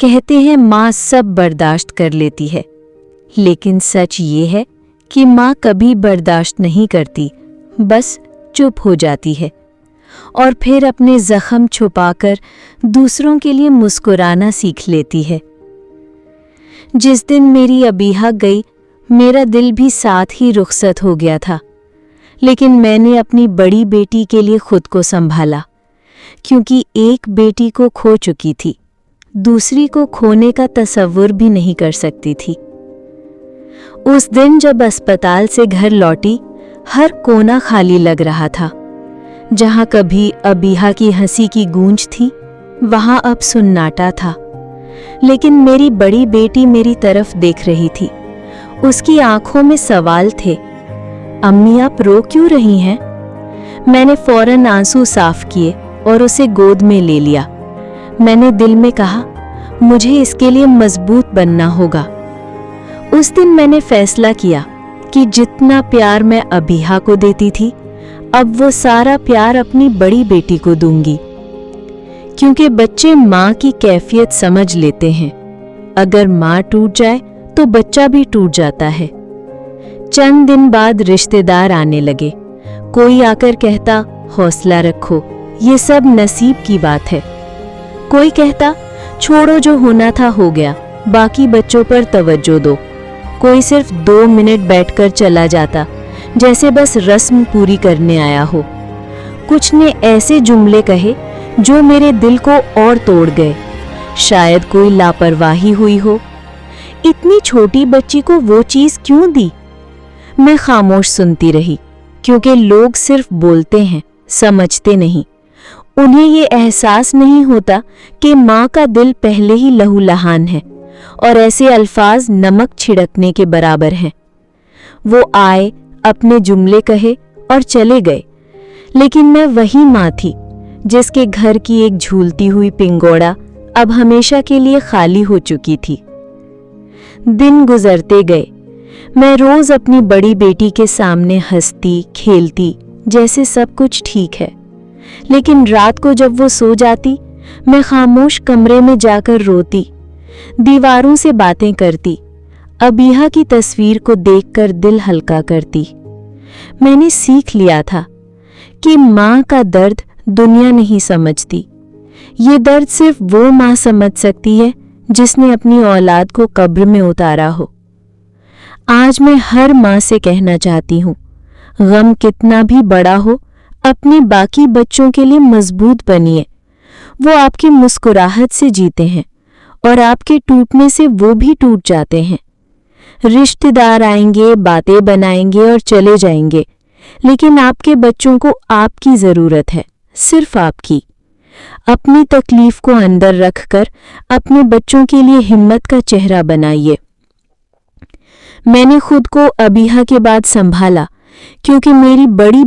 कहते हैं माँ सब बर्दाश्त कर लेती है, लेकिन सच ये है कि माँ कभी बर्दाश्त नहीं करती, बस चुप हो जाती है और फिर अपने जख्म छुपाकर दूसरों के लिए मुस्कुराना सीख लेती है। जिस दिन मेरी अबीहा गई, मेरा दिल भी साथ ही रुखसत हो गया था, लेकिन मैंने अपनी बड़ी बेटी के लिए खुद को संभाला, क्योंकि एक बेटी को खो चुकी थी, दूसरी को खोने का तसव्वुर भी नहीं कर सकती थी। उस दिन जब अस्पताल से घर लौटी, हर कोना खाली लग रहा था। जहां कभी अबीहा की हंसी की गूंज थी, वहां अब सुन्नाटा था। लेकिन मेरी बड़ी बेटी मेरी तरफ देख रही थी। उसकी आंखों में सवाल थे, अम्मी आप रो क्यों रही हैं? मैंने फौरन आंसू साफ किए और उसे गोद में ले लिया। मैंने दिल में कहा, मुझे इसके लिए मजबूत बनना होगा। उस दिन मैंने फैसला किया कि जितना प्यार मैं अबीहा को देती थी, अब वो सारा प्यार अपनी बड़ी बेटी को दूंगी, क्योंकि बच्चे माँ की कैफियत समझ लेते हैं। अगर माँ टूट जाए तो बच्चा भी टूट जाता है। चंद दिन बाद रिश्तेदार आने लगे। कोई आकर कहता, हौसला रखो, ये सब नसीब की बात है। कोई कहता, छोड़ो जो होना था हो गया, बाकी बच्चों पर तवज्जो दो। कोई सिर्फ 2 मिनट बैठकर चला जाता, जैसे बस रस्म पूरी करने आया हो। कुछ ने ऐसे जुमले कहे जो मेरे दिल को और तोड़ गए। शायद कोई लापरवाही हुई हो। इतनी छोटी बच्ची को वो चीज क्यों दी? मैं खामोश सुनती रही, क्योंकि लोग सिर्फ बोलते हैं, समझते नहीं। उन्हें ये एहसास नहीं होता कि माँ का दिल पहले ही लहूलुहान है और ऐसे अल्फाज नमक छिड़कने के बराबर हैं। वो आए, अपने जुमले कहे और चले गए, लेकिन मैं वही माँ थी जिसके घर की एक झूलती हुई पिंगोड़ा अब हमेशा के लिए खाली हो चुकी थी। दिन गुजरते गए। मैं रोज अपनी बड़ी बेटी के सामने हंसती, खेलती, जैसे सब कुछ ठीक है। लेकिन रात को जब वो सो जाती, मैं खामोश कमरे में जाकर रोती, दीवारों से बातें करती, अबीहा की तस्वीर को देखकर दिल हल्का करती। मैंने सीख लिया था कि माँ का दर्द दुनिया नहीं समझती। ये दर्द सिर्फ वो माँ समझ सकती है जिसने अपनी औलाद को कब्र में उतारा हो। आज मैं हर माँ से कहना चाहती हूँ, गम कितना भी बड़ा हो, अपने बाकी बच्चों के लिए मजबूत बनिए। वो आपकी मुस्कुराहट से जीते हैं और आपके टूटने से वो भी टूट जाते हैं। रिश्तेदार आएंगे, बातें बनाएंगे और चले जाएंगे, लेकिन आपके बच्चों को आपकी ज़रूरत है, सिर्फ आपकी। अपनी तकलीफ को अंदर रखकर अपने बच्चों के लिए हिम्मत का चेहरा बनाइए। मैंने खुद को अबीहा के बाद संभाला, क्योंकि मेरी बड़ी